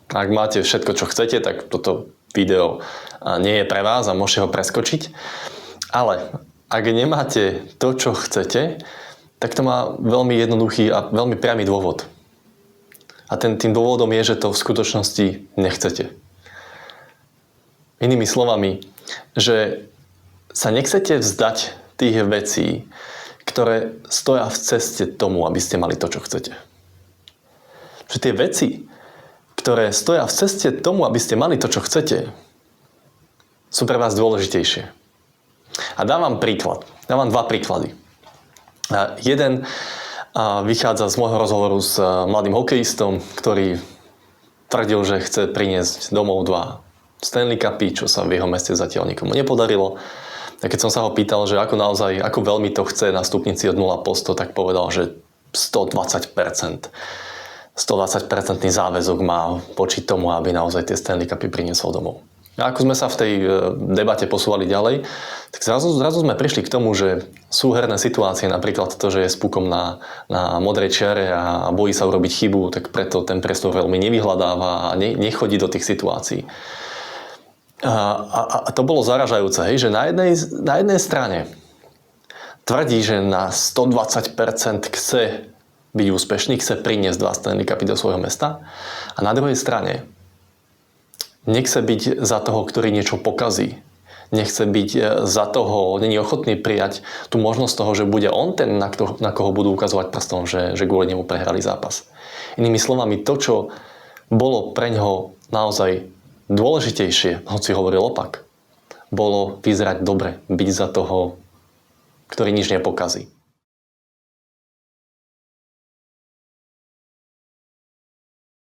Ak máte všetko, čo chcete, tak toto video nie je pre vás a môžete ho preskočiť. Ale ak nemáte to, čo chcete, tak to má veľmi jednoduchý a veľmi priamy dôvod. A tým dôvodom je, že to v skutočnosti nechcete. Inými slovami, že sa nechcete vzdať tých vecí, ktoré stoja v ceste tomu, aby ste mali to, čo chcete. Že tie veci, ktoré stoja v ceste tomu, aby ste mali to, čo chcete, sú pre vás dôležitejšie. A dávam dva príklady. Jeden vychádza z môjho rozhovoru s mladým hokejistom, ktorý tvrdil, že chce priniesť domov 2 Stanley Cupy, čo sa v jeho meste zatiaľ nikomu nepodarilo. A keď som sa ho pýtal, že ako veľmi to chce na stupnici od 0 po 100, tak povedal, že 120%. 120% záväzok má voči tomu, aby naozaj tie Stanley Cupy priniesol domov. A ako sme sa v tej debate posúvali ďalej, tak zrazu sme prišli k tomu, že sú herné situácie, napríklad to, že je s pukom na modrej čiare a bojí sa urobiť chybu, tak preto ten priestor veľmi nevyhľadáva a nechodí do tých situácií. A to bolo zaražajúce, hej, že na jednej strane tvrdí, že na 120% chce byť úspešný, chce priniesť 2 Stanley Cupy do svojho mesta, a na druhej strane nechce byť za toho, ktorý niečo pokazí. Nechce byť za toho, není ochotný prijať tú možnosť toho, že bude on ten, na koho budú ukazovať prstom, že kvôli nemu prehrali zápas. Inými slovami, to, čo bolo pre ňoho naozaj dôležitejšie, hoci hovoril opak, bolo vyzerať dobre, byť za toho, ktorý nič nepokazí.